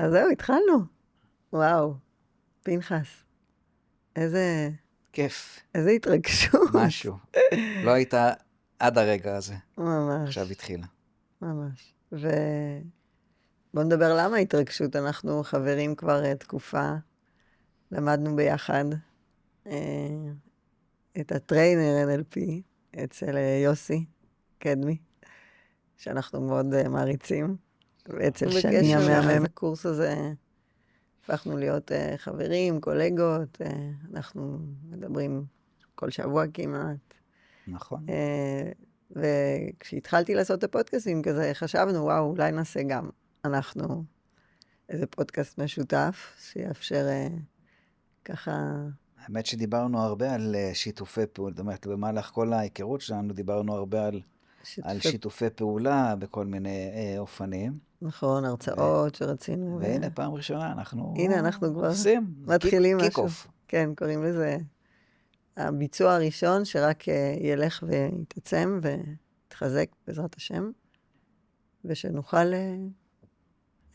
אז זהו, התחלנו. וואו, פנחס. איזה כיף, התרגשות. משהו. לא הייתה עד הרגע הזה. ממש, עכשיו התחילה. ממש. בוא נדבר למה התרגשות. אנחנו חברים כבר תקופה. למדנו ביחד אה, את הטריינר NLP אצל יוסי קדמי, שאנחנו מאוד מעריצים. ואצל שני המאמן הקורס הזה הפכנו להיות חברים, קולגות, אנחנו מדברים כל שבוע כמעט. נכון. וכשהתחלתי לעשות את הפודקאסטים כזה, חשבנו, וואו, אולי נעשה גם אנחנו איזה פודקאסט משותף, שיאפשר ככה... האמת שדיברנו הרבה על שיתופי פעולה, זאת אומרת, במהלך כל ההיכרות שלנו דיברנו הרבה על שיתופי פעולה בכל מיני אופנים. נכון, הרצאות שרצינו. והנה, פעם ראשונה אנחנו הנה, אנחנו כבר עושים, מתחילים קיק משהו. אוף. כן, קוראים לזה הביצוע הראשון, שרק ילך ויתעצם ויתחזק בעזרת השם, ושנוכל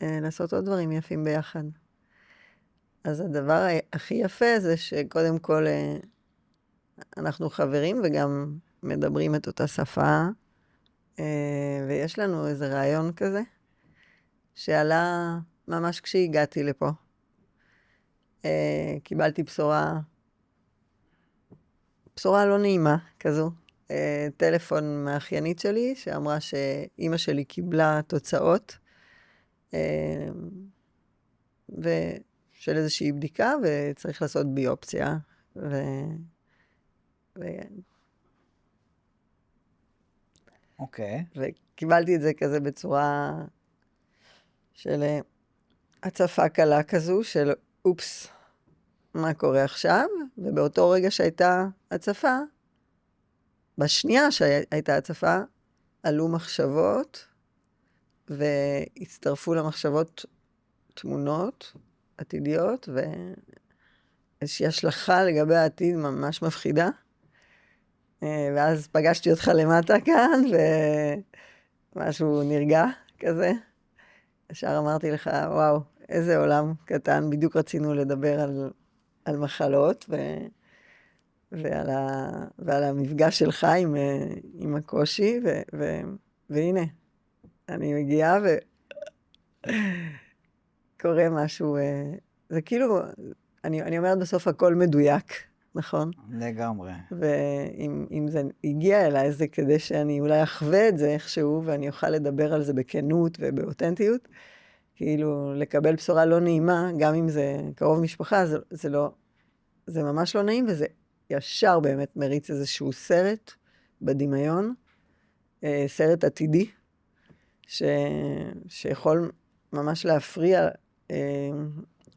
לעשות עוד דברים יפים ביחד. אז הדבר הכי יפה זה שקודם כל אנחנו חברים וגם מדברים את אותה שפה, ויש לנו איזה רעיון כזה, שעלה ממש כשהגעתי לפה. קיבלתי בשורה לא נעימה כזו. טלפון מאחיינית שלי, שאמרה שאימא שלי קיבלה תוצאות, של איזושהי בדיקה, וצריך לעשות ביופסיה. אוקיי. וקיבלתי את זה כזה בצורה של הצפה קלה כזו, של אופס, מה קורה עכשיו? ובאותו רגע שהייתה הצפה, בשנייה שהייתה הצפה, עלו מחשבות, והצטרפו למחשבות תמונות עתידיות, ואיזושהי השלכה לגבי העתיד ממש מפחידה. ואז פגשתי אותך למטה כאן, ומשהו נרגע כזה. ישר אמרתי לך, וואו, איזה עולם קטן. בדיוק רצינו לדבר על מחלות, ועל המפגש שלך עם הקושי, והנה, אני מגיעה וקורה משהו, זה כאילו, אני אומרת בסוף הכל מדויק, נכון? לגמרי. ואם זה הגיע אליי, זה כדי שאני אולי אחווה את זה איכשהו, ואני אוכל לדבר על זה בכנות ובאותנטיות, כאילו לקבל בשורה לא נעימה, גם אם זה קרוב משפחה, זה ממש לא נעים, וזה ישר באמת מריץ איזשהו סרט בדמיון, סרט עתידי, שיכול ממש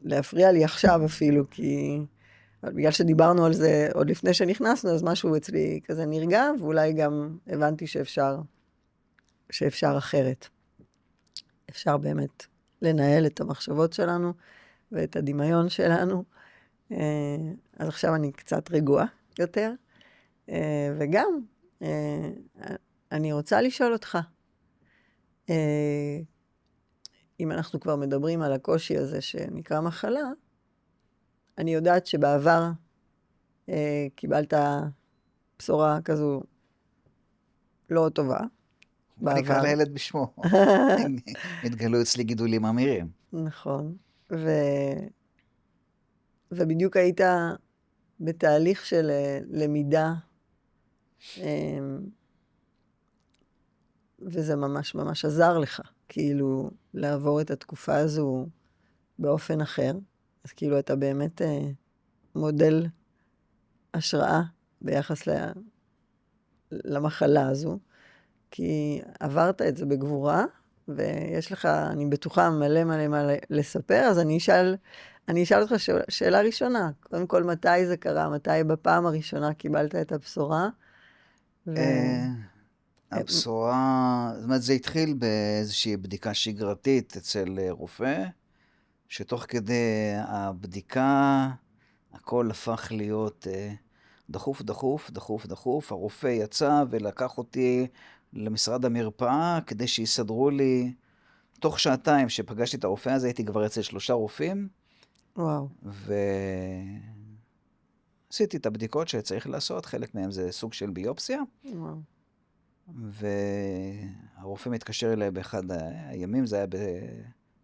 להפריע לי עכשיו אפילו, כי בגלל שדיברנו על זה עוד לפני שנכנסנו, אז משהו אצלי כזה נרגע, ואולי גם הבנתי שאפשר אחרת. אפשר באמת לנהל את המחשבות שלנו ואת הדמיון שלנו. אז עכשיו אני קצת רגועה יותר. וגם, אני רוצה לשאול אותך, אם אנחנו כבר מדברים על הקושי הזה שנקרא מחלה, אני יודעת שבעבר קיבלת בשורה כזו לא טובה. בוא נקרא לילד בשמו. התגלו אצלי גידולים אמירים. נכון. ובדיוק היית בתהליך של למידה, וזה ממש ממש עזר לך, כאילו, לעבור את התקופה הזו באופן אחר. אז כאילו, אתה באמת מודל השראה ביחס למחלה הזו, כי עברת את זה בגבורה, ויש לך, אני בטוחה, מלא מלא מלא לספר, אז אני אשאל אותך שאלה ראשונה. קודם כל, מתי זה קרה? מתי בפעם הראשונה קיבלת את הבשורה? הבשורה, זאת אומרת, זה התחיל באיזושהי בדיקה שגרתית אצל רופא, שתוך כדי הבדיקה, הכל הפך להיות דחוף, דחוף, דחוף, דחוף. הרופא יצא ולקח אותי למשרד המרפאה, כדי שיסדרו לי תוך שעתיים שפגשתי את הרופא הזה, הייתי כבר אצל 3 רופאים, וואו. ועשיתי את הבדיקות שצריך לעשות, חלק מהם זה סוג של ביופסיה, וואו. והרופא מתקשר אליי באחד הימים, זה היה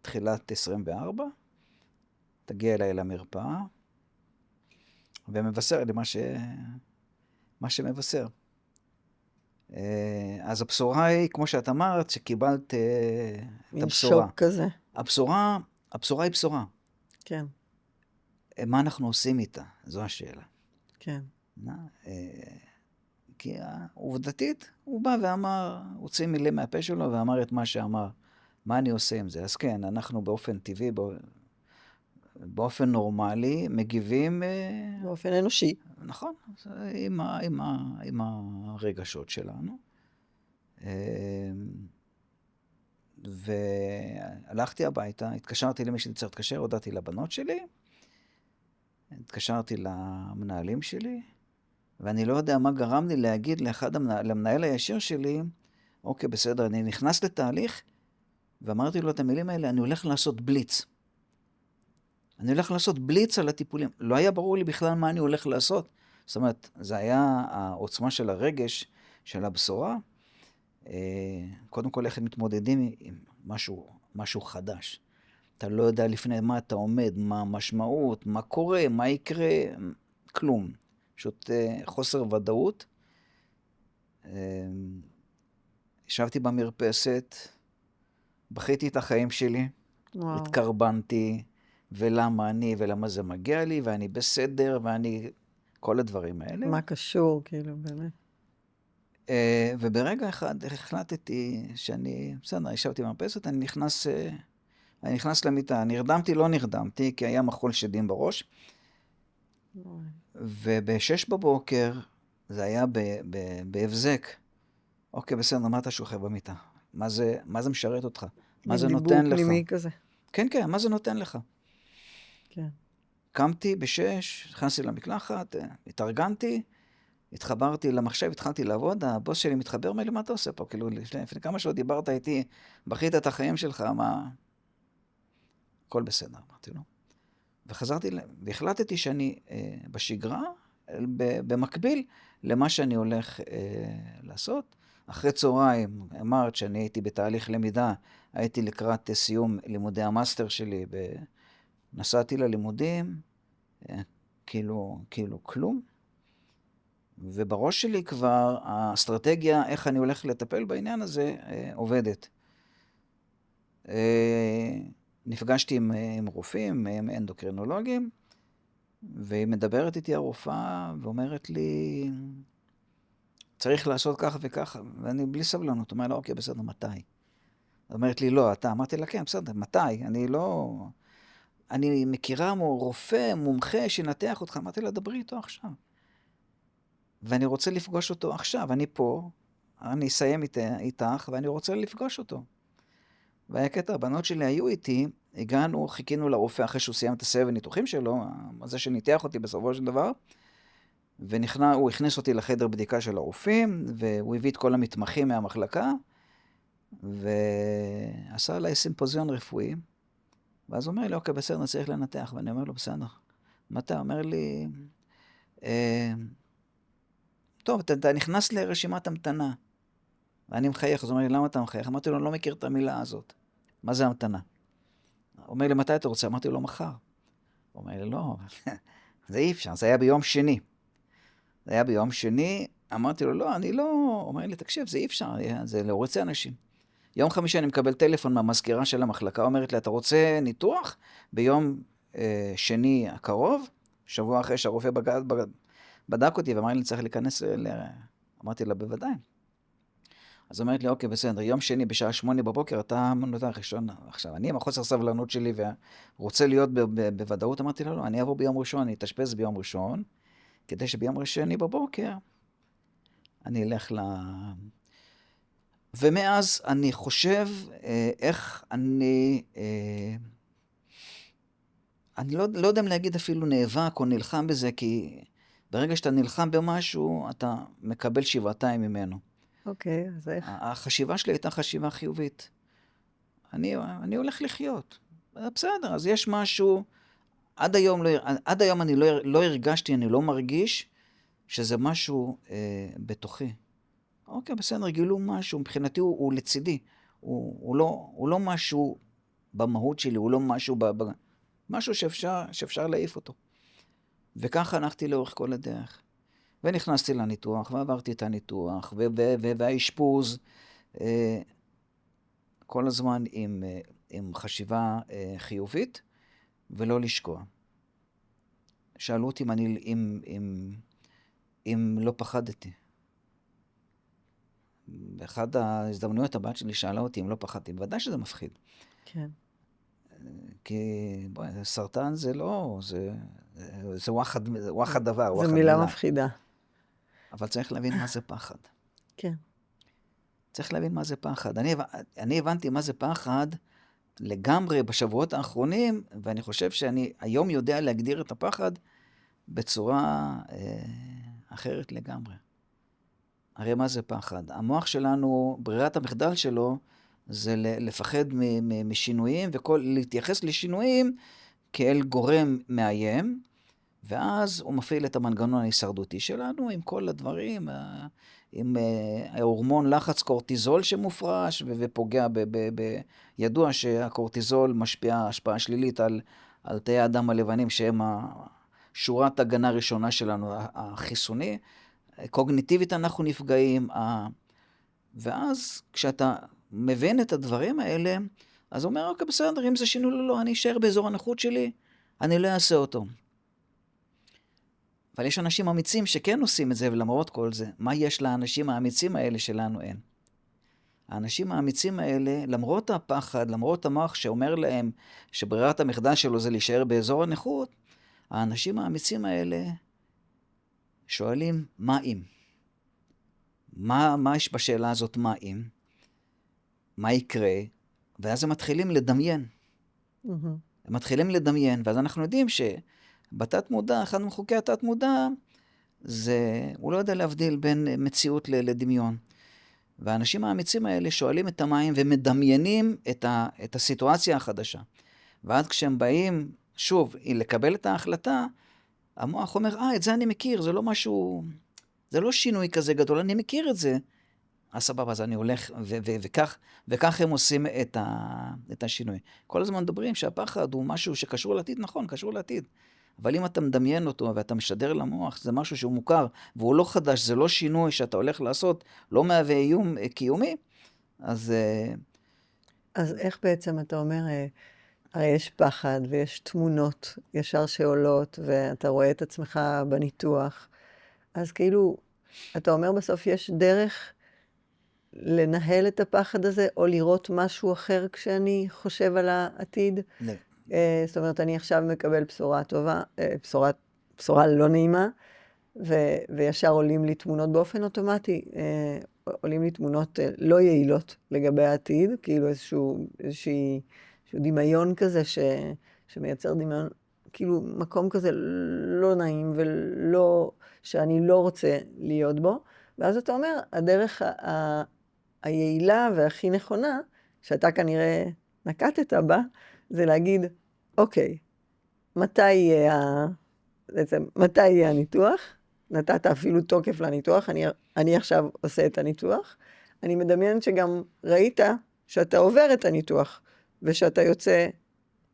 בתחילת 24, תגיע אליי למרפאה, ומבשר לי מה שמבשר. אז הבשורה היא, כמו שאת אמרת, שקיבלת את מין הבשורה. שוק כזה. הבשורה היא בשורה. כן, מה אנחנו עושים איתה? זו השאלה. כן. כי עובדתית, הוא בא ואמר, הוציא מילים מהפה שלו ואמר את מה שאמר. מה אני עושה עם זה? אז כן, אנחנו באופן טבעי, באופן נורמלי, מגיבים... באופן אנושי. נכון, עם הרגשות שלנו. והלכתי הביתה, התקשרתי למי שצריך להתקשר, הודעתי לבנות שלי, התקשרתי למנהלים שלי, ואני לא יודע מה גרם לי להגיד למנהל הישיר שלי, אוקיי, בסדר, אני נכנס לתהליך, ואמרתי לו את המילים האלה, אני הולך לעשות בליץ. אני הולך לעשות בליץ על הטיפולים. לא היה ברור לי בכלל מה אני הולך לעשות. זאת אומרת, זה היה העוצמה של הרגש, של הבשורה. קודם כל, איך הם מתמודדים עם משהו חדש. אתה לא יודע לפני מה אתה עומד, מה המשמעות, מה קורה, מה יקרה, כלום. פשוט חוסר ודאות. ישבתי במרפסת, בכיתי את החיים שלי, וואו. התקרבנתי, ולמה אני, ולמה זה מגיע לי, ואני בסדר, ואני... כל הדברים האלה. מה קשור, כאילו, באמת. וברגע אחד החלטתי שאני... בסדר, ישבתי במרפסת, אני נכנס למיטה. נרדמתי, לא נרדמתי, כי היה מחול שדים בראש. וב-6 בבוקר, זה היה בהבזק. אוקיי, בסדר, מה אתה שוכב במיטה? מה זה משרת אותך? מה זה נותן לך? דיבור פנימי כזה. כן, כן, מה זה נותן לך? כן. קמתי ב-6, נכנסתי למקלחת, התארגנתי, התחברתי למחשב, התחלתי לעבוד, הבוס שלי מתחבר, אומר לי, מה אתה עושה פה? כאילו, לפני כמה שעות דיברת איתי, בכית את החיים שלך, מה... הכל בסדר, אמרתי לו. וחזרתי, והחלטתי שאני בשגרה, במקביל למה שאני הולך לעשות. אחרי צהריים, אמרת שאני הייתי בתהליך למידה, הייתי לקראת סיום לימודי המאסטר שלי, נסעתי ללימודים, כאילו כלום. ובראש שלי כבר האסטרטגיה, איך אני הולך לטפל בעניין הזה, עובדת. נפגשתי עם רופאים, עם אנדוקרינולוגים, והיא מדברת איתי הרופאה ואומרת לי, צריך לעשות ככה וככה, ואני בלי סבלנות, אומר לה, אוקיי, בסדר, מתי? אומרת לי, לא, אתה, אמרתי לה, כן, בסדר, מתי? אני מכירה רופא, מומחה, שינתח אותך, אמרתי לה, דברי איתו עכשיו. ואני רוצה לפגוש אותו עכשיו, אני פה, אני אסיים איתך, ואני רוצה לפגוש אותו. והיה קטע, הבנות שלי היו איתי, הגענו, חיכינו לרופא אחרי שהוא סיים את הסבב ניתוחים שלו, זה שניתח אותי בסופו של דבר, והוא הכניס אותי לחדר בדיקה של הרופאים, והוא הביא את כל המתמחים מהמחלקה, ועשה עליי סימפוזיון רפואי, ואז הוא אומר לי, אוקיי, בסדר, צריך לנתח, ואני אומר לו, בסדר. מתי? הוא אומר לי, טוב, אתה נכנס לרשימת המתנה, ואני מחייך, אז הוא אומר לי, למה אתה מחייך? אמרתי לו, אני לא מכיר את המילה הזאת. מה זה המתנה? הוא אומר לי, מתי אתה רוצה? אמרתי לו, מחר. הוא אומר לי, לא, זה אי אפשר, זה היה ביום שני. אמרתי לו, לא, אני לא... הוא אומר לי, תקשיב, זה אי אפשר, זה להורץ אנשים. יום חמישי אני מקבל טלפון מהמזכירה של המחלקה, אומרת לי, אתה רוצה ניתוח? ביום שני הקרוב, שבוע אחרי שהרופא בדק אותי, ואמר לי, צריך להיכנס אמרתי לה, בוודאי. אז אומרת לי, אוקיי, בסדר, יום שני בשעה 8 בבוקר, אתה מנותח ראשון. עכשיו, אני עם החוסר סבלנות שלי, ורוצה להיות בוודאות, אמרתי לה, לא, אני אבוא ביום ראשון, אני אתאשפז ביום ראשון, כדי שביום שני בבוקר, אני אלך ומאז אני חושב איך אני לא יודע אם להגיד אפילו נאבק או נלחם בזה, כי ברגע שאתה נלחם במשהו, אתה מקבל שבעתיים ממנו. אוקיי, אז איך? החשיבה שלי הייתה חשיבה חיובית. אני הולך לחיות. בסדר, אז יש משהו, עד היום אני לא הרגשתי, אני לא מרגיש שזה משהו בתוכי. אוקיי, בסדר, גילו משהו, מבחינתי הוא לצידי. הוא לא משהו במהות שלי, הוא לא משהו משהו שאפשר להעיף אותו. וככה הלכתי לאורך כל הדרך. ונכנסתי לניתוח, ועברתי את הניתוח, והאשפוז, כל הזמן עם חשיבה חיובית, ולא לשקוע. שאלו אותי אם לא פחדתי. באחד ההזדמנויות הבת שלי שאלה אותי אם לא פחדתי. בוודאי שזה מפחיד. כן. כי סרטן זה לא, זה וואחד דבר, זו וואחד מילה מילה. מפחידה. אבל צריך להבין מה זה פחד. כן. צריך להבין מה זה פחד. אני הבנתי מה זה פחד לגמרי בשבועות האחרונים, ואני חושב שאני היום יודע להגדיר את הפחד בצורה אחרת לגמרי. הרי מה זה פחד? המוח שלנו, ברירת המחדל שלו, זה לפחד משינויים, להתייחס לשינויים כאל גורם מאיים, ואז הוא מפעיל את המנגנון ההישרדותי שלנו, עם כל הדברים, עם ההורמון לחץ קורטיזול שמופרש, ופוגע ידוע שהקורטיזול משפיע השפעה שלילית על תאי האדם הלבנים, שהם שורת הגנה ראשונה שלנו, החיסוני. קוגניטיבית אנחנו נפגעים, ואז כשאתה מבין את הדברים האלה, אז הוא אומר, אוקיי, בסדר, אם זה שינוי לא, אני אשאר באזור הנוחות שלי, אני לא אעשה אותו. אבל יש אנשים אמיצים שכן עושים את זה, ולמרות כל זה, מה יש לאנשים האמיצים האלה שלנו אין? האנשים האמיצים האלה, למרות הפחד, למרות המוח שאומר להם שברירת המחדל שלו זה להישאר באזור הנוחות, האנשים האמיצים האלה שואלים, מה אם? מה יש בשאלה הזאת, מה אם? מה יקרה? ואז הם מתחילים לדמיין. הם מתחילים לדמיין, ואז אנחנו יודעים שבתת מודע, אחד מחוקי התת מודע, הוא לא יודע להבדיל בין מציאות לדמיון. והאנשים האמיצים האלה שואלים את המים ומדמיינים את הסיטואציה החדשה. ועד כשהם באים, שוב, לקבל את ההחלטה, המוח אומר, את זה אני מכיר, זה לא משהו, זה לא שינוי כזה גדול, אני מכיר את זה. סבבה, אז אני הולך, וכך הם עושים את השינוי. כל הזמן מדברים שהפחד הוא משהו שקשור לעתיד, נכון, קשור לעתיד. אבל אם אתה מדמיין אותו ואתה משדר למוח, זה משהו שהוא מוכר, והוא לא חדש, זה לא שינוי שאתה הולך לעשות, לא מהווה איום קיומי, אז איך בעצם אתה אומר, הרי יש פחד ויש תמונות ישר שעולות, ואתה רואה את עצמך בניתוח, אז כאילו, אתה אומר בסוף יש דרך לנהל את הפחד הזה, או לראות משהו אחר כשאני חושב על העתיד. זאת אומרת, אני עכשיו מקבל בשורה טובה, בשורה לא נעימה, וישר עולים לי תמונות באופן אוטומטי, עולים לי תמונות לא יעילות לגבי העתיד, כאילו איזשהו דמיון כזה שמייצר דמיון, כאילו מקום כזה לא נעים ולא, שאני לא רוצה להיות בו, ואז אתה אומר, הדרך היעילה והכי נכונה, שאתה כנראה נקטת בה, זה להגיד, אוקיי, מתי יהיה הניתוח? נתת אפילו תוקף לניתוח, אני עכשיו עושה את הניתוח. אני מדמיין שגם ראית שאתה עובר את הניתוח, ושאתה יוצא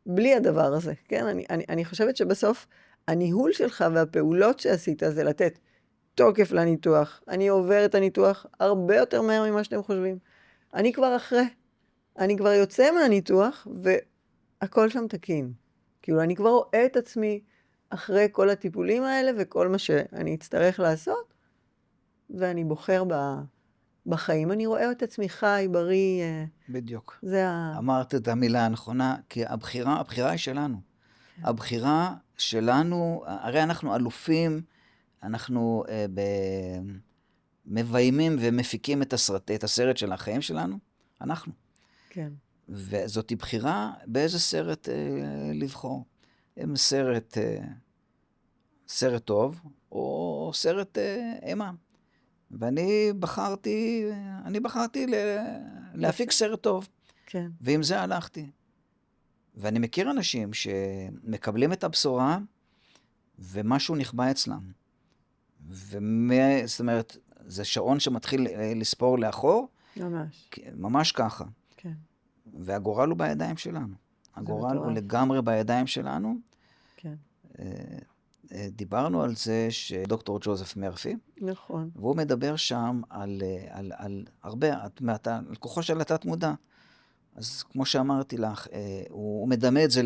בלי הדבר הזה, כן? אני חושבת שבסוף הניהול שלך והפעולות שעשית זה לתת תוקף לניתוח. אני עובר את הניתוח הרבה יותר מהר ממה שאתם חושבים. אני כבר אחרי. אני כבר יוצא מהניתוח, והכל שם תקין. כאילו, אני כבר רואה את עצמי אחרי כל הטיפולים האלה, וכל מה שאני אצטרך לעשות, ואני בוחר בחיים. אני רואה את עצמי חי, בריא. בדיוק. זה אמרת את המילה הנכונה, כי הבחירה היא שלנו. הבחירה שלנו, הרי אנחנו אלופים, אנחנו מביימים ומפיקים את הסרט של החיים שלנו, אנחנו. כן. וזאת בחירה באיזה סרט לבחור. אם סרט טוב, או סרט אימה. ואני בחרתי להפיק סרט טוב. כן. ועם זה הלכתי. ואני מכיר אנשים שמקבלים את הבשורה, ומשהו נכבה אצלם. זאת אומרת, זה שעון שמתחיל לספור לאחור, ממש. ממש ככה. כן. והגורל הוא בידיים שלנו. הגורל הוא לגמרי בידיים שלנו. כן. דיברנו על זה שדוקטור ג'וזף מרפי, נכון. והוא מדבר שם על הרבה, על כוחו של התת מודע. אז כמו שאמרתי לך, הוא מדמה את זה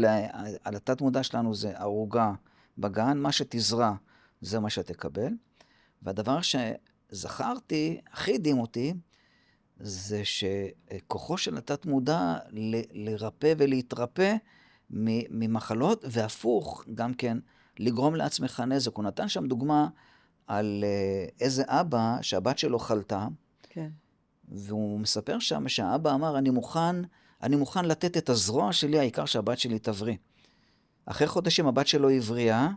על התת מודע שלנו, זה ערוגה בגן, מה שתזרע זה מה שתקבל. והדבר שזכרתי, הכי הדהים אותי, זה שכוחו של התת מודע לרפא ולהתרפא ממחלות, והפוך גם כן לגרום לעצמך נזק. הוא נתן שם דוגמה על איזה אבא שהבת שלו חלתה, כן. והוא מספר שם שהאבא אמר, אני מוכן לתת את הזרוע שלי, העיקר שהבת שלי תבריא. אחרי חודשים הבת שלו הבריאה,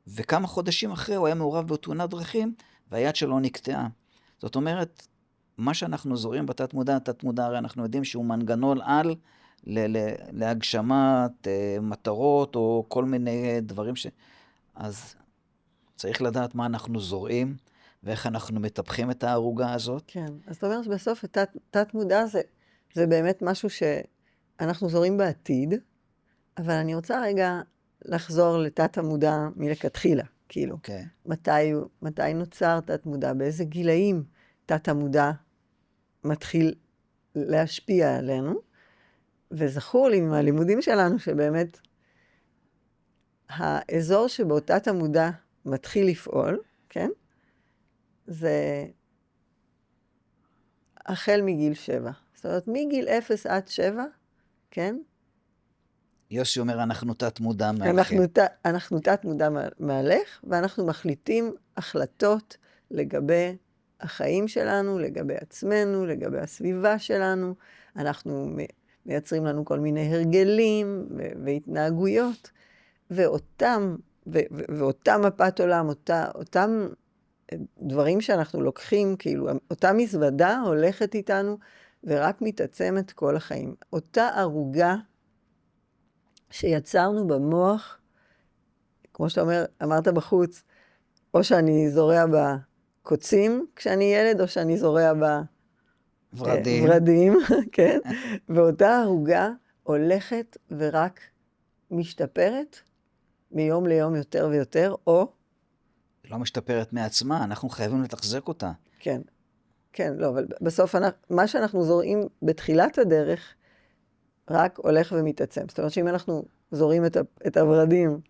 וכמה חודשים אחרי הוא היה מעורב בתאונת דרכים, והיד שלו נקטעה. זאת אומרת, מה שאנחנו זורים בתת מודע, תת מודע, הרי אנחנו יודעים שהוא מנגנון על להגשמת מטרות או כל מיני דברים אז צריך לדעת מה אנחנו זורעים, ואיך אנחנו מטפחים את הערוגה הזאת. כן, אז זאת אומרת שבסוף תת מודע זה באמת משהו שאנחנו זורים בעתיד, אבל אני רוצה רגע לחזור לתת המודע מלכתחילה, כאילו. אוקיי. מתי נוצר תת מודע? באיזה גילאים תת המודע מתחיל להשפיע עלינו? וזכור לי מהלימודים שלנו שבאמת האזור שבו תת המודע מתחיל לפעול, כן? זה החל מגיל 7. זאת אומרת, מגיל 0 עד 7, כן? יוסי אומר, אנחנו תת מודע מהלכים. אנחנו תת מודע מהלך, ואנחנו מחליטים החלטות לגבי החיים שלנו, לגבי עצמנו, לגבי הסביבה שלנו. אנחנו מייצרים לנו כל מיני הרגלים והתנהגויות, ואותם מפת עולם, אותם דברים שאנחנו לוקחים, כאילו, אותה מזוודה הולכת איתנו, ורק מתעצמת כל החיים. אותה ערוגה שיצרנו במוח, כמו שאתה אמרת בחוץ, או שאני זורע בקוצים כשאני ילד, או שאני זורע ורדים, כן? ואותה ערוגה הולכת ורק משתפרת מיום ליום יותר ויותר, או לא משתפרת מעצמה, אנחנו חייבים לתחזק אותה. כן, כן, לא, אבל בסוף מה שאנחנו זורעים בתחילת הדרך, רק הולך ומתעצם. זאת אומרת שאם אנחנו זורעים את הורדים,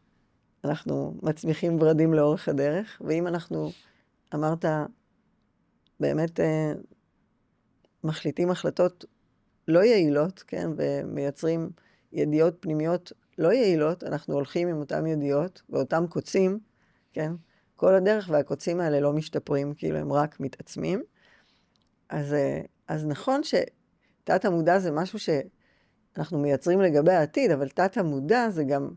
אנחנו מצמיחים ורדים לאורך הדרך, ואם אנחנו, אמרת, באמת מחליטים החלטות לא יעילות, כן, ומייצרים ידיעות פנימיות לא יעילות, אנחנו הולכים עם אותם ידיעות ואותם קוצים, כן, כל הדרך, והקוצים האלה לא משתפרים, כאילו הם רק מתעצמים. אז נכון שתת המודע זה משהו שאנחנו מייצרים לגבי העתיד, אבל תת המודע זה גם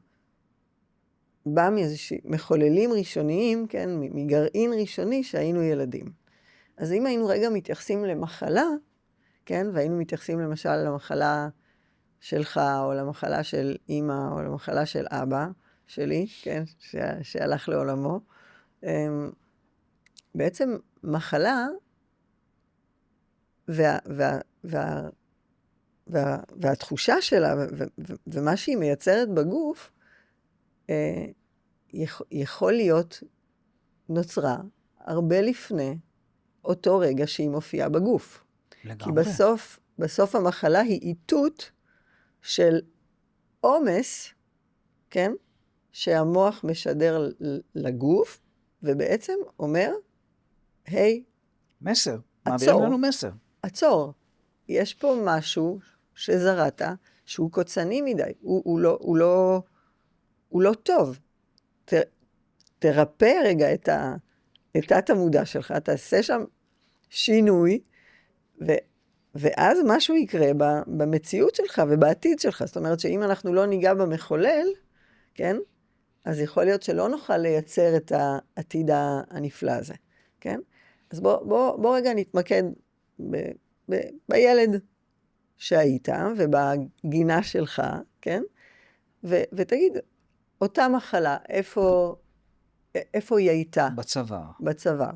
בא מאיזושהי מחוללים ראשוניים, כן, מגרעין ראשוני שהיינו ילדים. אז אם היינו רגע מתייחסים למחלה, כן, והיינו מתייחסים למשל למחלה שלך, או למחלה של אמא, או למחלה של אבא שלי, כן, שהלך לעולמו, בעצם מחלה והתחושה שלה ומה שהיא מייצרת בגוף, יכול להיות נוצרה הרבה לפני אותו רגע שהיא מופיעה בגוף. לגמרי. כי בסוף המחלה היא איתות של עומס, כן? שהמוח משדר לגוף, ובעצם אומר, היי, מסר. עצור. מעבירים לנו מסר. עצור. יש פה משהו שזרעת, שהוא קוצני מדי. הוא לא טוב. תרפא רגע את תת המודע שלך, תעשה שם שינוי, ואז משהו יקרה במציאות שלך ובעתיד שלך. זאת אומרת שאם אנחנו לא ניגע במחולל, כן? אז יכול להיות שלא נוכל לייצר את העתיד הנפלא הזה, כן? אז בוא רגע נתמקד בילד שהיית, ובגינה שלך, כן? ותגיד, אותה מחלה, איפה היא הייתה? בצוואר. בצוואר.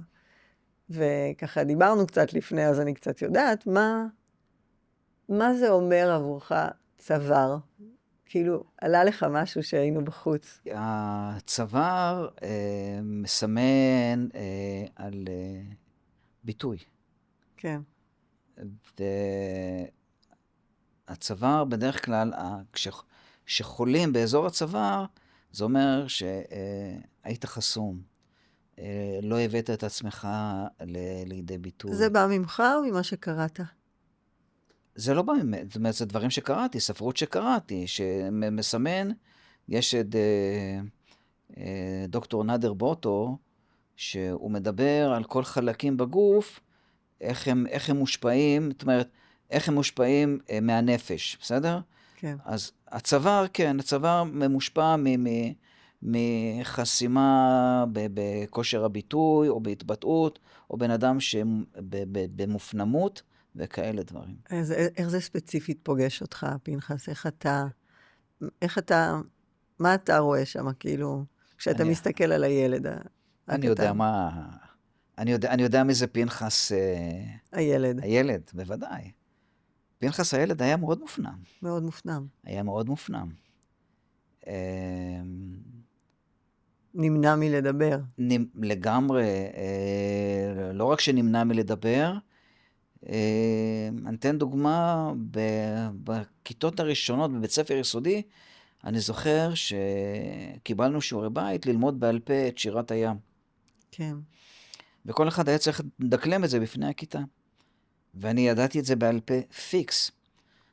וככה דיברנו קצת לפני, אז אני קצת יודעת, מה זה אומר עבורך צוואר? כאילו, עלה לך משהו שהיינו בחוץ. הצוואר מסמן על ביטוי. כן. והצוואר בדרך כלל, כשחולים באזור הצוואר, זה אומר שהיית חסום. לא הבאת את עצמך לידי ביטוי. זה בא ממך או ממה שקראת? זה לא בא ממך, זאת אומרת, זה דברים שקראתי, ספרות שקראתי, שמסמן, יש את דוקטור נאדר בוטו, שהוא מדבר על כל חלקים בגוף, איך הם מושפעים, זאת אומרת, איך הם מושפעים מהנפש, בסדר? כן. אז הצוואר, כן, הצוואר מושפע מחסימה בכושר הביטוי, או בהתבטאות, או בן אדם במופנמות, וכאלה דברים. איך זה ספציפית פוגש אותך, פנחס? מה אתה רואה שם, כאילו, כשאתה מסתכל על הילד הקטן? אני יודע מי זה פנחס... הילד. הילד, בוודאי. פנחס הילד היה מאוד מופנם. מאוד מופנם. היה מאוד מופנם. נמנע מלדבר. לגמרי, לא רק שנמנע מלדבר, אני אתן דוגמה, בכיתות הראשונות בבית ספר יסודי, אני זוכר שקיבלנו שיעורי בית ללמוד בעל פה את שירת הים. כן. וכל אחד היה צריך לדקלם את זה בפני הכיתה. ואני ידעתי את זה בעל פה פיקס.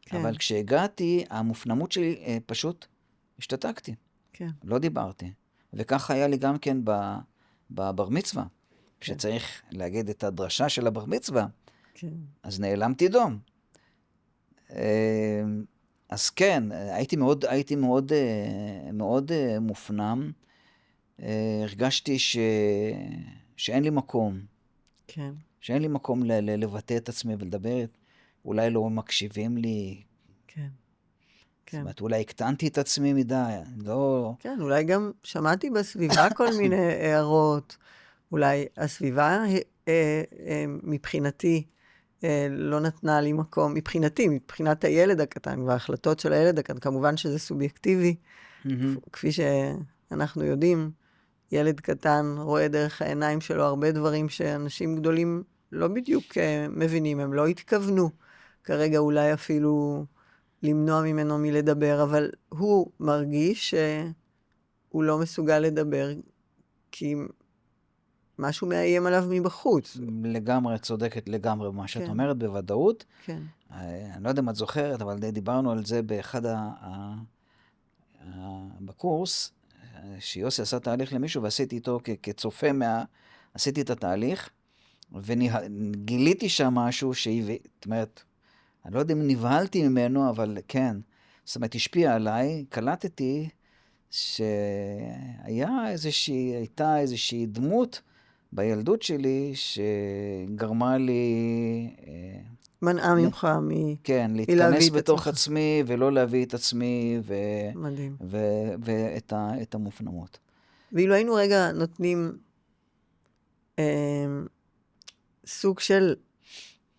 כן. אבל כשהגעתי, המופנמות שלי פשוט השתתקתי. כן. לא דיברתי. וככה היה לי גם כן בבר מצווה. כן. כשצריך להגיד את הדרשה של הבר מצווה, כן. אז נעלמתי דום. אז כן, הייתי מאוד מופנם. הרגשתי שאין לי מקום. כן. שאין לי מקום לבטא את עצמי ולדבר. אולי לא מקשיבים לי. כן. כן. זאת אומרת, אולי הקטנתי את עצמי מדי. לא... כן, אולי גם שמעתי בסביבה כל מיני הערות. אולי הסביבה מבחינתי לא נתנה לי מקום. מבחינת הילד הקטן וההחלטות של הילד הקטן, כמובן שזה סובייקטיבי. כפי שאנחנו יודעים, ילד קטן רואה דרך העיניים שלו הרבה דברים שאנשים גדולים לא בדיוק מבינים, הם לא התכוונו. כרגע אולי אפילו למנוע ממנו מלדבר, אבל הוא מרגיש שהוא לא מסוגל לדבר, כי משהו מאיים עליו מבחוץ. לגמרי, צודקת לגמרי במה שאת אומרת, בוודאות. כן. אני לא יודע אם את זוכרת, אבל דיברנו על זה באחד בקורס, שיוסי עשה תהליך למישהו, ועשיתי איתו כצופה עשיתי את התהליך, וגיליתי שם משהו זאת אומרת, אני לא יודע אם נבהלתי ממנו, אבל כן, זאת אומרת, השפיע עליי, קלטתי הייתה איזושהי דמות בילדות שלי, שגרמה לי... מנעה ממך כן, להתכנס בתוך עצמי, ולא להביא את עצמי, מדהים. ואת המופנמות. ואילו היינו רגע נותנים סוג של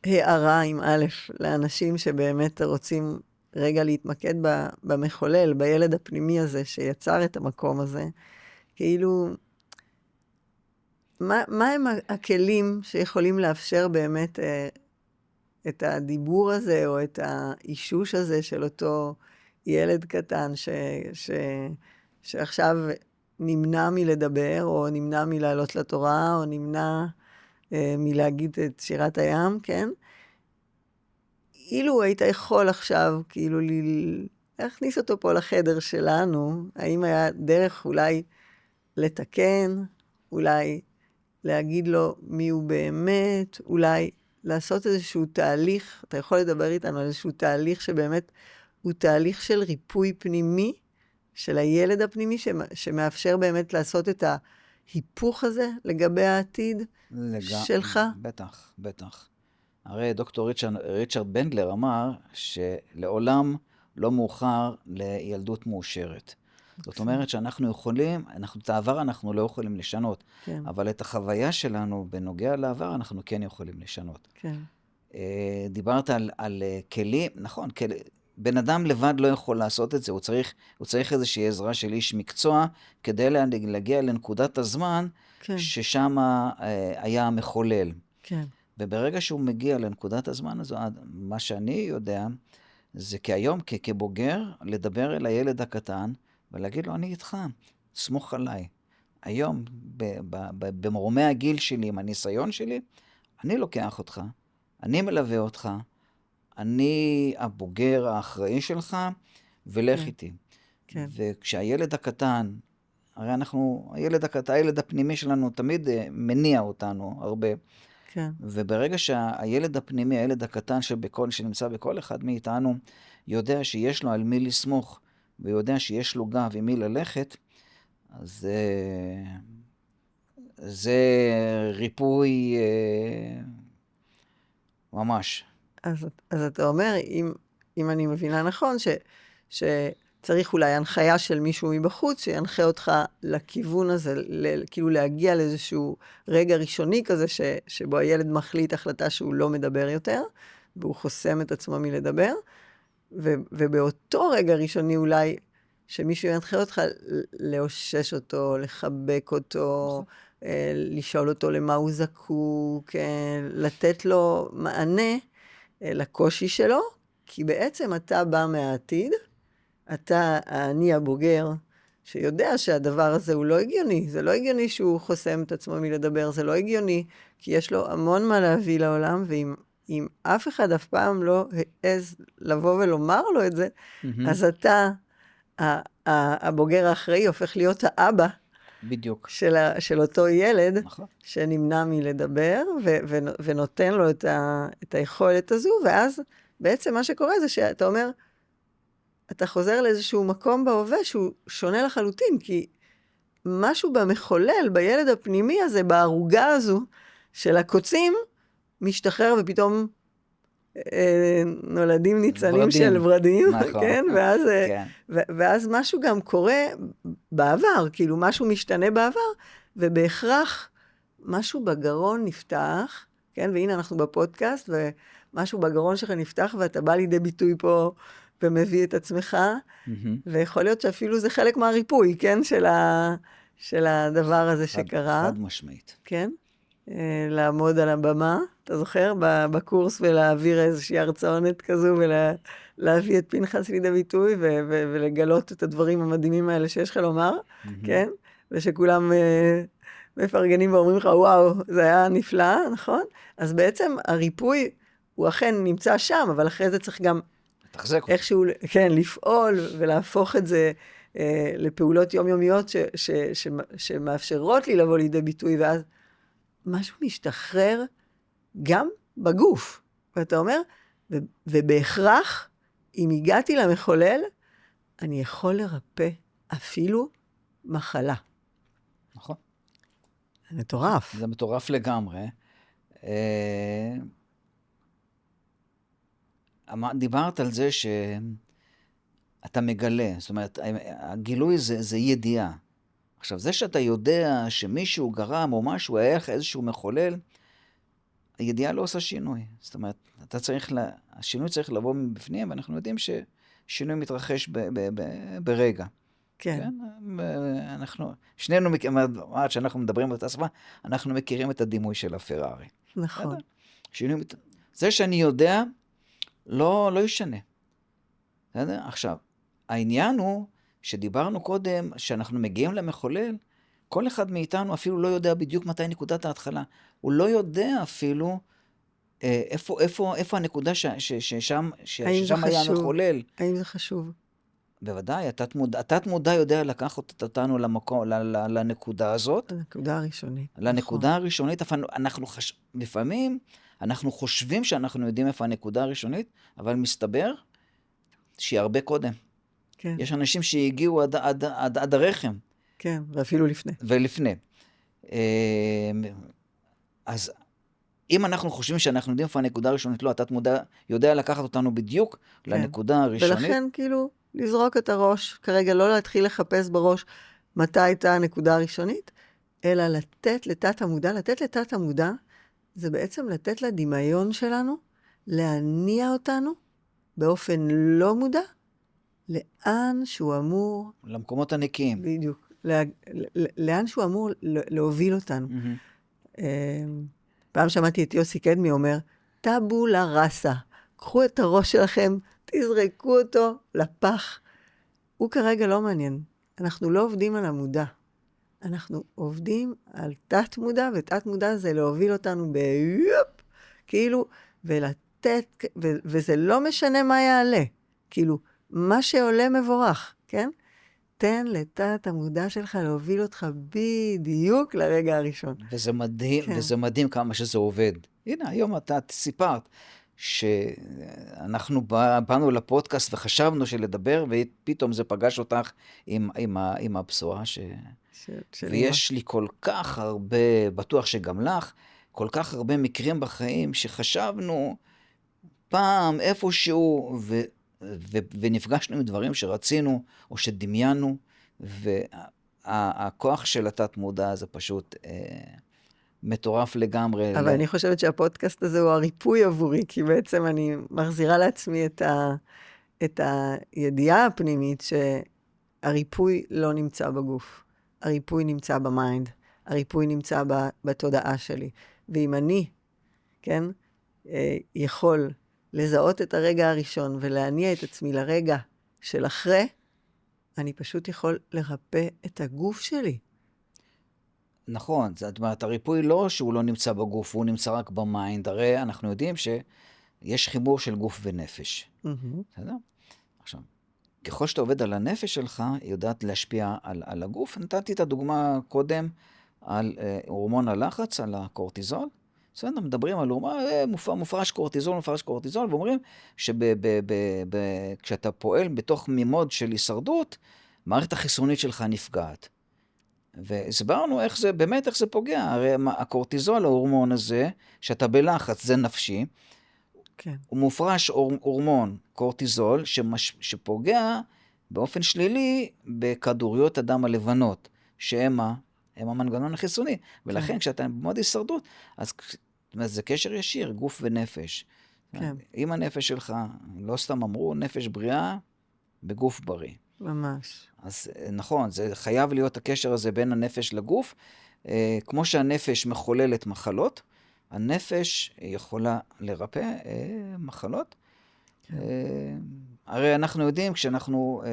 הערה עם א', לאנשים שבאמת רוצים רגע להתמקד במחולל, בילד הפנימי הזה שיצר את המקום הזה, כאילו, מה הם הכלים שיכולים לאפשר באמת את הדיבור הזה, או את האישוש הזה של אותו ילד קטן שעכשיו נמנע מלדבר, או נמנע מלעלות לתורה, או נמנע מלהגיד את שירת הים, כן? אילו היית יכול עכשיו, כאילו, להכניס אותו פה לחדר שלנו, האם היה דרך אולי לתקן, אולי להגיד לו מי הוא באמת, אולי לעשות איזשהו תהליך, אתה יכול לדבר איתנו על איזשהו תהליך שבאמת הוא תהליך של ריפוי פנימי, של הילד הפנימי, שמאפשר באמת לעשות את ההיפוך הזה לגבי העתיד שלך? בטח, בטח. הרי דוקטור ריצ'רד בנדלר אמר שלעולם לא מאוחר לילדות מאושרת. זאת אומרת שאנחנו יכולים, את העבר אנחנו לא יכולים לשנות, כן, אבל את החוויה שלנו בנוגע לעבר אנחנו כן יכולים לשנות. כן, דיברת על כלים, נכון, בן אדם לבד לא יכול לעשות את זה, הוא צריך איזושהי עזרה של איש מקצוע, כדי להגיע לנקודת הזמן כן, ששם היה מחולל. כן, וברגע שהוא מגיע לנקודת הזמן הזו, מה שאני יודע, זה כהיום, כבוגר, לדבר אל הילד הקטן, ולהגיד לו, אני איתך, סמוך עליי. היום, במרומי הגיל שלי, עם הניסיון שלי, אני לוקח אותך, אני מלווה אותך, אני הבוגר האחראי שלך, ולך כן, איתי. כן, וכשהילד הקטן, הרי הילד הפנימי שלנו תמיד מניע אותנו הרבה, כן, וברגע שהילד הפנימי, הילד הקטן שנמצא בכל אחד מאיתנו, יודע שיש לו על מי לסמוך, ויודע שיש לו גב עם מי ללכת, אז זה ריפוי ממש. אז אתה אומר, אם אני מבינה נכון, שצריך אולי הנחיה של מישהו מבחוץ, שינחה אותך לכיוון הזה, כאילו להגיע לאיזשהו רגע ראשוני כזה, שבו הילד מחליט החלטה שהוא לא מדבר יותר, והוא חוסם את עצמו מלדבר, ובאותו רגע ראשוני אולי, שמישהו ינחה אותך לאושש אותו, לחבק אותו, לשאול אותו למה הוא זקוק, לתת לו מענה לקושי שלו, כי בעצם אתה בא מהעתיד, אתה האני הבוגר, שיודע שהדבר הזה הוא לא הגיוני. זה לא הגיוני שהוא חוסם את עצמו מלדבר, זה לא הגיוני, כי יש לו המון מה להביא לעולם, ואם אף אחד אף פעם לא העז לבוא ולומר לו את זה, אז אתה, הבוגר האחראי, הופך להיות האבא בדיוק. של אותו ילד, נכון. שנמנע מלדבר, ונותן לו את היכולת הזו, ואז בעצם מה שקורה זה שאתה אומר, אתה חוזר לאיזשהו מקום בהווה שהוא שונה לחלוטין, כי משהו במחולל, בילד הפנימי הזה, בערוגה הזו של הקוצים, משתחרר ופתאום נולדים ניצנים של ורדים, נכון. כן? כן. ואז משהו גם קורה בעבר, כאילו משהו משתנה בעבר, ובהכרח משהו בגרון נפתח, כן? והנה אנחנו בפודקאסט, ומשהו בגרון שלך נפתח, ואתה בא לידי ביטוי פה, ומביא את עצמך, ויכול להיות שאפילו זה חלק מהריפוי, כן? של הדבר הזה שקרה. חד משמעית. כן? לעמוד על הבמה, אתה זוכר? בקורס ולהעביר איזושהי הרצאונת כזו, ולהביא את פנחס לידי ביטוי, ולגלות את הדברים המדהימים האלה שיש לך לומר, כן? ושכולם מפרגנים ואומרים לך, וואו, זה היה נפלא, נכון? אז בעצם הריפוי הוא אכן נמצא שם, אבל אחרי זה צריך גם איכשהו, כן, לפעול ולהפוך את זה לפעולות יומיומיות שמאפשרות לי לבוא לידי ביטוי, ואז משהו משתחרר גם בגוף. ואתה אומר, ובהכרח, אם הגעתי למחולל, אני יכול לרפא אפילו מחלה. נכון. זה מטורף. זה מטורף לגמרי. דיברת על זה שאתה מגלה, זאת אומרת, הגילוי זה ידיעה. עכשיו, זה שאתה יודע שמישהו גרם או משהו, היה לך איזשהו מחולל, הידיעה לא עושה שינוי. זאת אומרת, השינוי צריך לבוא מבפנים, ואנחנו יודעים ששינוי מתרחש ברגע. כן. שנינו, כשאנחנו מדברים באותה שפה, אנחנו מכירים את הדימוי של הפרארי. נכון. זה שאני יודע, לא ישנה. עכשיו, העניין הוא שדיברנו קודם, שאנחנו מגיעים למחולל, כל אחד מאיתנו אפילו לא יודע בדיוק מתי נקודת ההתחלה. הוא לא יודע אפילו איפה הנקודה ששם היה המחולל. האם זה חשוב? בוודאי, התת מודע יודע לקחת אותנו לנקודה הזאת. לנקודה הראשונית. לנקודה הראשונית, לפעמים אנחנו חושבים שאנחנו יודעים איפה הנקודה הראשונית, אבל מסתבר שהיא הרבה קודם. כן. יש אנשים שהגיעו עד הרחם. כן, ואפילו לפני. ולפני. אז אם אנחנו חושבים שאנחנו יודעים איפה הנקודה הראשונית, לא, התת מודע יודע לקחת אותנו בדיוק לנקודה הראשונית. ולכן כאילו לזרוק את הראש, כרגע לא להתחיל לחפש בראש מתי הייתה הנקודה הראשונית, אלא לתת לתת המודע, לתת לתת המודע, זה בעצם לתת לדמיון שלנו, להניע אותנו באופן לא מודע, לאן שהוא אמור... למקומות הנקיים. בדיוק. לאן שהוא אמור להוביל אותנו. פעם שמעתי את יוסי קדמי אומר, טאבולה ראסה, קחו את הראש שלכם, תזרקו אותו לפח. הוא כרגע לא מעניין. אנחנו לא עובדים על המודע. אנחנו עובדים על תת מודע, ותת מודע זה להוביל אותנו כאילו, ולתת, וזה לא משנה מה יעלה. כאילו, מה שעולה מבורך, כן? תן לתת המודע שלך להוביל אותך בדיוק לרגע הראשון. וזה מדהים, כן. וזה מדהים כמה שזה עובד. הנה, היום אתה סיפרת שאנחנו באנו לפודקאסט וחשבנו שלדבר, ופתאום זה פגש אותך עם הבשורה ויש לי כל כך הרבה, בטוח שגם לך, כל כך הרבה מקרים בחיים שחשבנו פעם איפשהו ונפגשנו עם דברים שרצינו או שדמיינו, והכוח של התת מודע זה פשוט מטורף לגמרי. אבל אני חושבת שהפודקאסט הזה הוא הריפוי עבורי, כי בעצם אני מחזירה לעצמי את הידיעה הפנימית שהריפוי לא נמצא בגוף. הריפוי נמצא במיינד, הריפוי נמצא בתודעה שלי. ואם אני, כן, יכול לזהות את הרגע הראשון ולהניע את עצמי לרגע של אחרי, אני פשוט יכול לרפא את הגוף שלי. נכון, זאת אומרת, הריפוי לא שהוא לא נמצא בגוף, הוא נמצא רק במיינד. הרי אנחנו יודעים שיש חיבור של גוף ונפש. בסדר? עכשיו, ככל שאתה עובד על הנפש שלך, היא יודעת להשפיע על הגוף. נתתי את הדוגמה קודם על הורמון הלחץ, על הקורטיזול. בסדר, מדברים על מופרש קורטיזול, ואומרים שכשאתה פועל בתוך מימוד של הישרדות, מערכת החיסונית שלך נפגעת. והסברנו איך זה, באמת איך זה פוגע. הרי הקורטיזול, ההורמון הזה, שאתה בלחץ, זה נפשי, כן. הוא מופרש הורמון קורטיזול שפוגע באופן שלילי בכדוריות הדם הלבנות, שהם המנגנון החיסוני. ולכן כשאתה במוד הישרדות, אז זה קשר ישיר, גוף ונפש. כן. אם הנפש שלך, לא סתם אמרו, נפש בריאה בגוף בריא. ממש. אז נכון, זה חייב להיות הקשר הזה בין הנפש לגוף. כמו שהנפש מחוללת מחלות, הנפש יכולה לרפא מחלות. כן. הרי אנחנו יודעים, כשאנחנו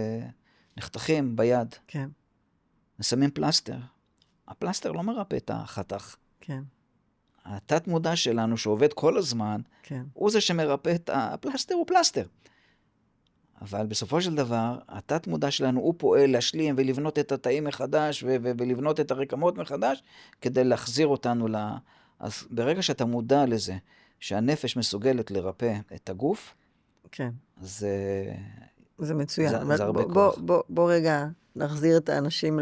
נחתכים ביד, כן. נסמים פלסטר. הפלסטר לא מרפא את החתך. כן. התת מודע שלנו שעובד כל הזמן, כן. הוא זה שמרפא את הפלסטר, הוא פלסטר. אבל בסופו של דבר, התת מודע שלנו הוא פועל להשלים ולבנות את התאים מחדש ולבנות את הרקמות מחדש, כדי להחזיר אותנו אז ברגע שאתה מודע לזה, שהנפש מסוגלת לרפא את הגוף, כן. אז זה מצוין. זה הרבה כוח. בוא רגע נחזיר את האנשים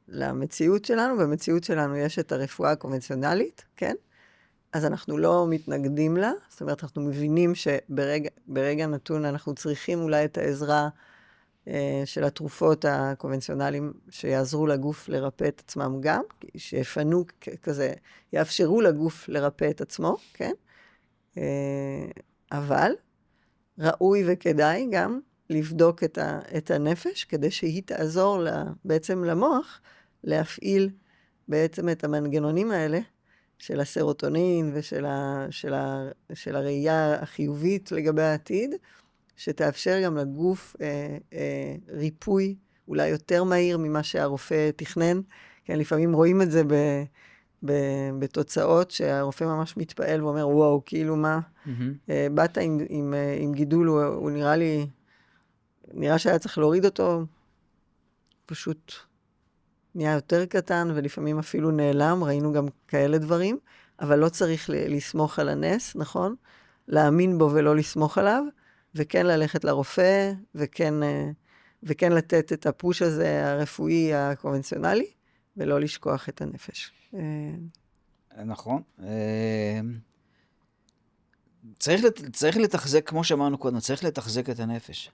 למציאות שלנו. במציאות שלנו יש את הרפואה הקונבנציונלית, כן? אז אנחנו לא מתנגדים לה, זאת אומרת, אנחנו מבינים שברגע נתון אנחנו צריכים אולי את העזרה של התרופות הקונבנציונליים שיעזרו לגוף לרפא את עצמם גם, שיפנו כזה, יאפשרו לגוף לרפא את עצמו, כן? אבל ראוי וכדאי גם לבדוק את הנפש, כדי שהיא תעזור בעצם למוח להפעיל בעצם את המנגנונים האלה, של הסרוטונין ושל הראייה החיובית לגבי העתיד, שתאפשר גם לגוף ריפוי אולי יותר מהיר ממה שהרופא תכנן. כן, לפעמים רואים את זה בתוצאות שהרופא ממש מתפעל ואומר, וואו, כאילו מה? באת עם גידול, הוא נראה שהיה צריך להוריד אותו, פשוט נהיה יותר קטן, ולפעמים אפילו נעלם, ראינו גם כאלה דברים, אבל לא צריך לסמוך על הנס, נכון? להאמין בו ולא לסמוך עליו, וכן ללכת לרופא, וכן לתת את הפוש הזה הרפואי הקונבנציונלי, ולא לשכוח את הנפש. נכון. צריך לתחזק, כמו שאמרנו קודם, צריך לתחזק את הנפש.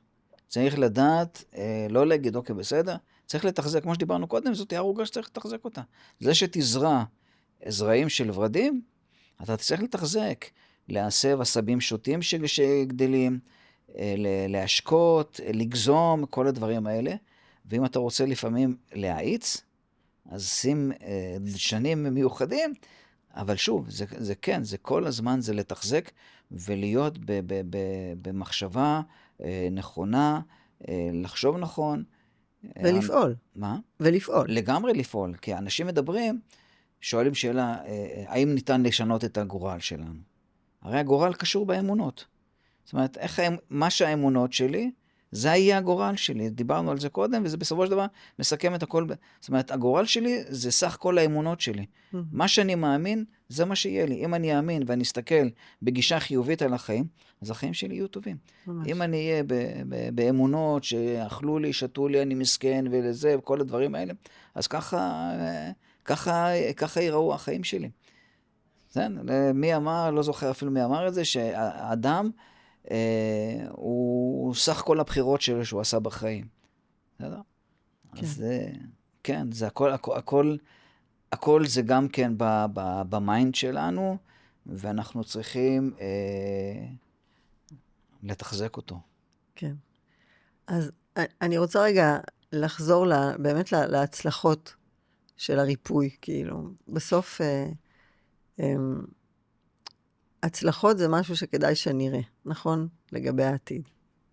צריך לדעת, לא להגיד, אוקיי, בסדר, צריך לתחזק, כמו שדיברנו קודם, זאת הערוגה שצריך לתחזק אותה. זה שתזרע זרעים של ורדים, אתה צריך לתחזק, להסב עשבים שוטים שגדלים, להשקות, לגזום, כל הדברים האלה. ואם אתה רוצה לפעמים להאיץ, אז שים דשנים מיוחדים, אבל שוב, זה כן, זה כל הזמן זה לתחזק ולהיות במחשבה נכונה, לחשוב נכון. ולפעול. מה? ולפעול. לגמרי לפעול, כי אנשים מדברים, שואלים שאלה, האם ניתן לשנות את הגורל שלנו? הרי הגורל קשור באמונות. זאת אומרת, מה שהאמונות שלי, זה יהיה הגורל שלי. דיברנו על זה קודם, וזה בסופו של דבר מסכם את הכל. זאת אומרת, הגורל שלי זה סך כל האמונות שלי. מה שאני מאמין, זה מה שיהיה לי. אם אני אאמין ואני אסתכל בגישה חיובית על החיים, אז החיים שלי יהיו טובים. ממש. אם אני אהיה באמונות שאכלו לי, שתו לי, אני מסכן ולזה, וכל הדברים האלה, אז ככה ייראו החיים שלי. מי אמר, לא זוכר אפילו מי אמר את זה, שהאדם הוא סך כל הבחירות שלו שהוא עשה בחיים. בסדר? כן. אז כן, זה הכל זה גם כן במיינד שלנו, ואנחנו צריכים לתחזק אותו. כן. אז אני רוצה רגע לחזור באמת להצלחות של הריפוי, כאילו. בסוף, הצלחות זה משהו שכדאי שנראה, נכון? לגבי העתיד.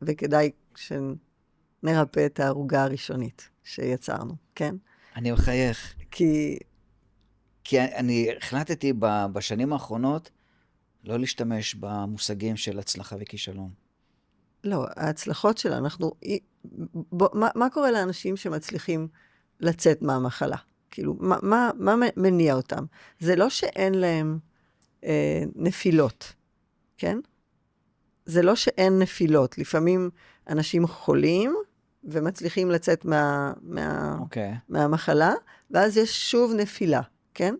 וכדאי שנרפא את הערוגה הראשונית שיצרנו, כן? אני מחייך. כי אני החלטתי בשנים האחרונות לא להשתמש במושגים של הצלחה וכישלון. לא, ההצלחות שלנו, מה קורה לאנשים שמצליחים לצאת מהמחלה? כאילו, מה מניע אותם? זה לא שאין להם נפילות, כן? זה לא שאין נפילות. לפעמים אנשים חולים ומצליחים לצאת מהמחלה, ואז יש שוב נפילה, כן?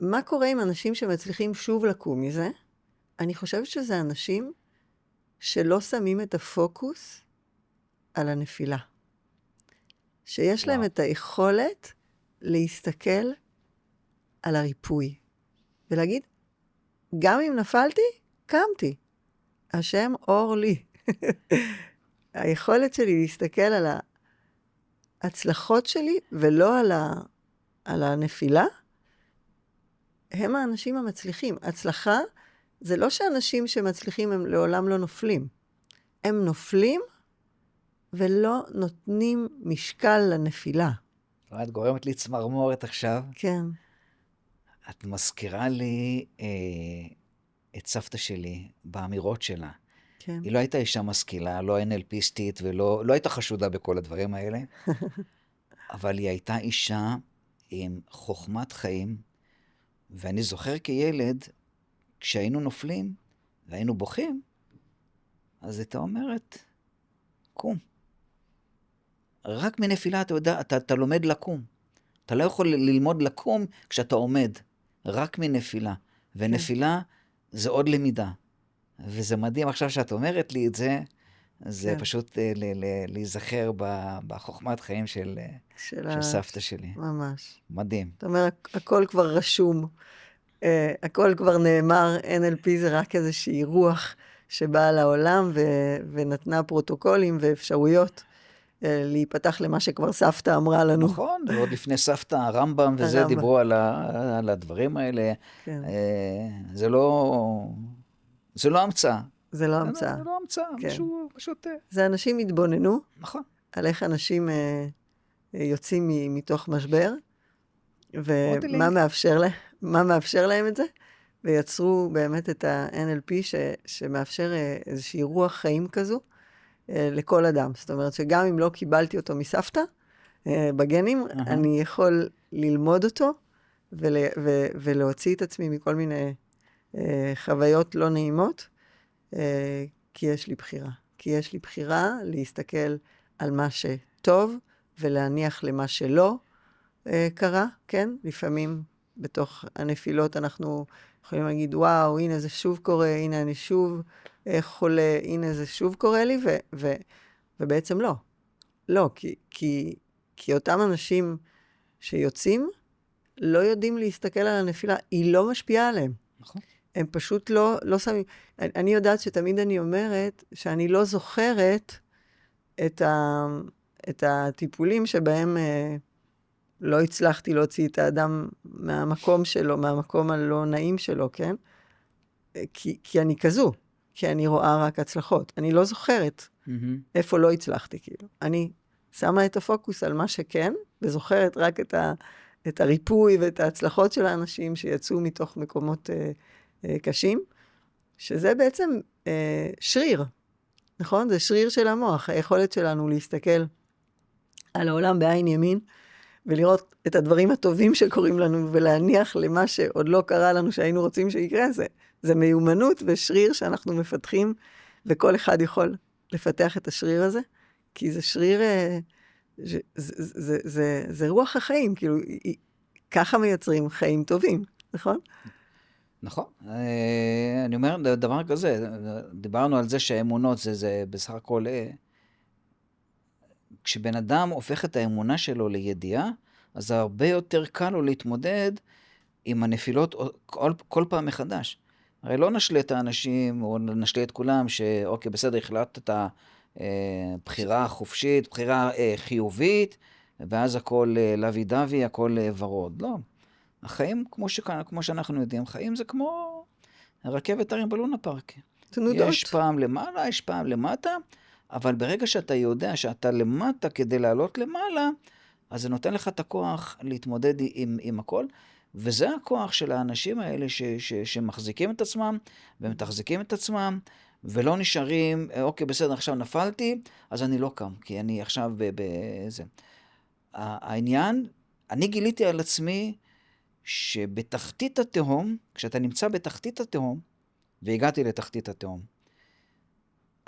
מה קורה עם אנשים שמצליחים שוב לקום מזה? אני חושבת שזה אנשים שלא שמים את הפוקוס על הנפילה. שיש להם את היכולת להסתכל על הריפוי. ולהגיד, גם אם נפלתי, קמתי. השם אור לי. היכולת שלי להסתכל על ההצלחות שלי, ולא על הנפילה, הם האנשים המצליחים. הצלחה זה לא שאנשים שמצליחים הם לעולם לא נופלים. הם נופלים ולא נותנים משקל לנפילה. את גורמת לי צמרמורת עכשיו. כן. את מזכירה לי את סבתא שלי באמירות שלה. כן. היא לא הייתה אישה משכילה, לא NLPיסטית ולא הייתה חשודה בכל הדברים האלה, אבל היא הייתה אישה עם חוכמת חיים, ואני זוכר כילד, כשהיינו נופלים והיינו בוכים, אז הייתה אומרת, קום. רק מנפילה אתה יודע, אתה לומד לקום. אתה לא יכול ללמוד לקום כשאתה עומד, רק מנפילה. ונפילה זה עוד למידה. וזה מדהים עכשיו שאת אומרת לי את זה, זה פשוט להיזכר בחוכמת חיים של סבתא שלי. ממש. מדהים. זאת אומרת, הכל כבר רשום, הכל כבר נאמר, NLP זה רק איזושהי רוח שבאה לעולם ונתנה פרוטוקולים ואפשרויות להיפתח למה שכבר סבתא אמרה לנו. נכון, ועוד לפני סבתא, הרמב"ם וזה דיברו על הדברים האלה. כן. זה לא המצאה. זה לא המצאה. זה לא המצאה, משהו פשוט... זה אנשים התבוננו. נכון. על איך אנשים יוצאים מתוך משבר, ומה מאפשר להם את זה, ויצרו באמת את ה-NLP שמאפשר איזושהי רוח חיים כזו לכל אדם. זאת אומרת שגם אם לא קיבלתי אותו מסבתא, בגנים, אני יכול ללמוד אותו, ולהוציא את עצמי מכל מיני חוויות לא נעימות, כי יש לי בחירה. כי יש לי בחירה להסתכל על מה שטוב, ולהניח למה שלא קרה, כן? לפעמים בתוך הנפילות אנחנו יכולים להגיד, וואו, הנה זה שוב קורה, הנה אני שוב חולה, הנה זה שוב קורה לי, ובעצם לא. לא, כי אותם אנשים שיוצאים, לא יודעים להסתכל על הנפילה, היא לא משפיעה עליהם. נכון. הם פשוט לא שמים. אני יודעת שתמיד אני אומרת שאני לא זוכרת את הטיפולים שבהם לא הצלחתי להוציא את האדם מהמקום שלו, מהמקום הלא נעים שלו, כן? כי אני כזו, כי אני רואה רק הצלחות. אני לא זוכרת איפה לא הצלחתי, כאילו. אני שמה את הפוקוס על מה שכן, וזוכרת רק את הריפוי ואת ההצלחות של האנשים שיצאו מתוך מקומות קשים, שזה בעצם שריר, נכון? זה שריר של המוח, היכולת שלנו להסתכל על העולם בעין ימין, ולראות את הדברים הטובים שקורים לנו, ולהניח למה שעוד לא קרה לנו שהיינו רוצים שיקרה, זה מיומנות ושריר שאנחנו מפתחים, וכל אחד יכול לפתח את השריר הזה, כי זה שריר, זה רוח החיים, כאילו, ככה מייצרים חיים טובים, נכון? נכון. אני אומר דבר כזה, דיברנו על זה שהאמונות זה בסך הכל, כשבן אדם הופך את האמונה שלו לידיעה, אז זה הרבה יותר קל לו להתמודד עם הנפילות כל פעם מחדש. הרי לא נשלה את האנשים, או נשלה את כולם, שאוקיי, בסדר, החלטת בחירה חופשית, בחירה חיובית, ואז הכל לוי דווי, הכל ורוד. לא. החיים, כמו שאנחנו יודעים, חיים זה כמו רכבת הרים בלונה פארק. תנודות. יש פעם למעלה, יש פעם למטה, אבל ברגע שאתה יודע שאתה למטה כדי לעלות למעלה, אז זה נותן לך את הכוח להתמודד עם הכל, וזה הכוח של האנשים האלה שמחזיקים את עצמם, ומתחזיקים את עצמם, ולא נשארים, אוקיי, בסדר, עכשיו נפלתי, אז אני לא קם, כי אני עכשיו בזה. העניין, אני גיליתי על עצמי, שבתחתית התהום, כשאתה נמצא בתחתית התהום, והגעתי לתחתית התהום,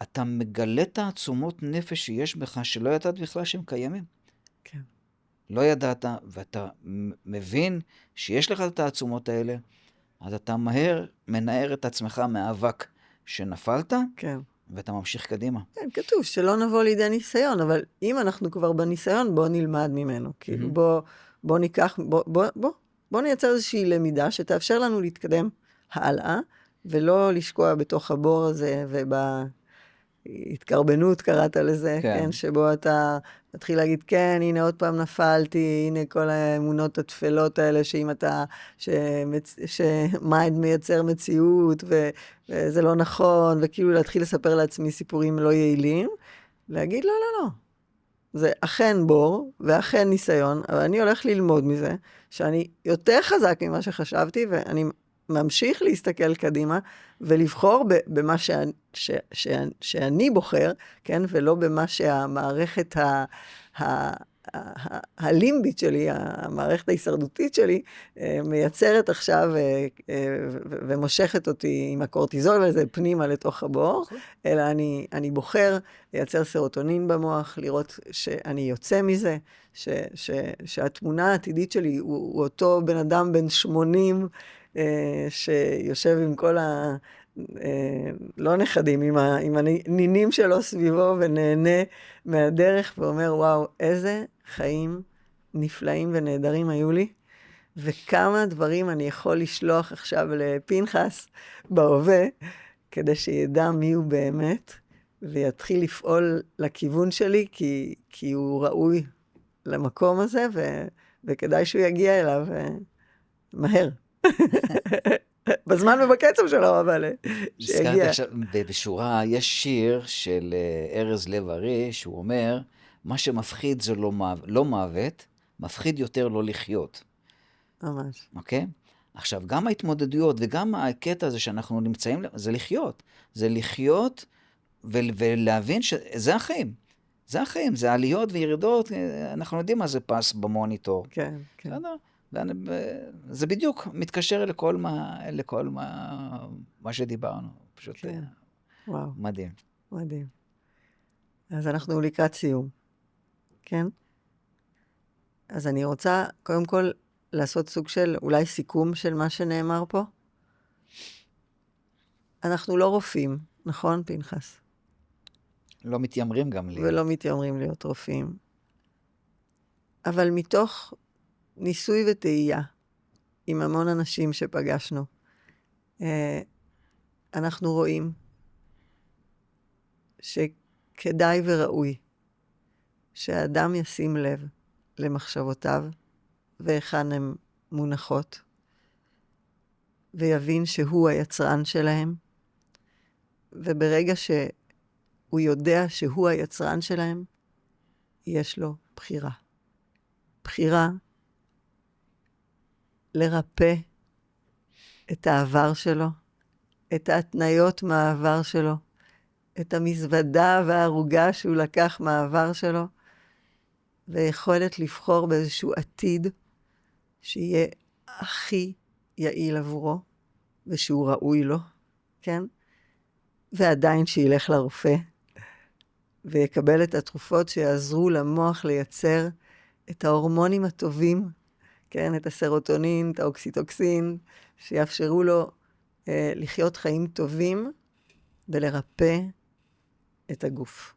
אתה מגלה את העצומות נפש שיש בך, שלא ידעת בכלל שהם קיימים. כן. לא ידעת, ואתה מבין שיש לך את העצומות האלה, אז אתה מהר מנער את עצמך מהאבק שנפלת, כן. ואתה ממשיך קדימה. כן, כתוב שלא נבוא לידי ניסיון, אבל אם אנחנו כבר בניסיון, בוא נלמד ממנו. כאילו, בוא ניקח, בוא נייצר איזושהי למידה שתאפשר לנו להתקדם הלאה, ולא לשקוע בתוך הבור הזה, ובהתקרבנות קראת לזה, כן, שבו אתה מתחיל להגיד, כן, הנה עוד פעם נפלתי, הנה כל האמונות התפלות האלה, שאם אתה, שמיינד מייצר מציאות, וזה לא נכון, וכאילו להתחיל לספר לעצמי סיפורים לא יעילים, להגיד, לא, לא, לא. זה אכן בור, ואכן ניסיון, אבל אני הולך ללמוד מזה, שאני יותר חזק ממה שחשבתי, ואני ממשיך להסתכל קדימה, ולבחור במה שאני בוחר, כן? ולא במה שהמערכת הלימבית שלי, המערכת ההישרדותית שלי, מייצרת עכשיו ומושכת אותי עם הקורטיזול וזה פנימה לתוך הבור, אלא אני בוחר לייצר סרוטונין במוח, לראות שאני יוצא מזה, שהתמונה העתידית שלי הוא אותו בן אדם בן 80, שיושב עם כל לא נכדים, עם הנינים שלו סביבו, ונהנה מהדרך, ואומר, וואו, איזה חיים נפלאים ונהדרים היו לי, וכמה דברים אני יכול לשלוח עכשיו לפנחס בהווה, כדי שידע מי הוא באמת, ויתחיל לפעול לכיוון שלי, כי הוא ראוי למקום הזה, וכדאי שהוא יגיע אליו מהר. בזמן ובקצב שלו, אבל שיגיע. בשורה, יש שיר של ארז לב-ארי, שהוא אומר, מה שמפחיד זה לא מוות, מפחיד יותר לא לחיות. ממש. אוקיי? עכשיו, גם ההתמודדויות וגם הקטע הזה שאנחנו נמצאים, זה לחיות. זה לחיות ולהבין שזה החיים. זה החיים, זה עליות וירידות, אנחנו יודעים מה זה פס במוניטור. כן, כן. זה בדיוק מתקשר לכל מה שדיברנו. פשוט כן. וואו. מדהים. מדהים. אז אנחנו לקראת סיום. כן? אז אני רוצה, קודם כל, לעשות סוג של אולי סיכום של מה שנאמר פה. אנחנו לא רופאים, נכון, פנחס? לא מתיימרים גם להיות. ולא מתיימרים להיות רופאים. אבל מתוך ניסוי וטעייה, עם המון אנשים שפגשנו, אנחנו רואים שכדאי וראוי שהאדם ישים לב למחשבותיו והיכן הן מונחות, ויבין שהוא היצרן שלהם, וברגע שהוא יודע שהוא היצרן שלהם, יש לו בחירה. בחירה לרפא את העבר שלו, את ההתניות מהעבר שלו, את המזוודה והערוגה שהוא לקח מהעבר שלו, ויכולת לבחור באיזשהו עתיד שיהיה הכי יעיל עבורו, ושהוא ראוי לו, כן? ועדיין שילך לרופא, ויקבל את התרופות שיעזרו למוח לייצר את ההורמונים הטובים, כן? את הסרוטונין, את האוקסיטוקסין, שיאפשרו לו לחיות חיים טובים ולרפא את הגוף.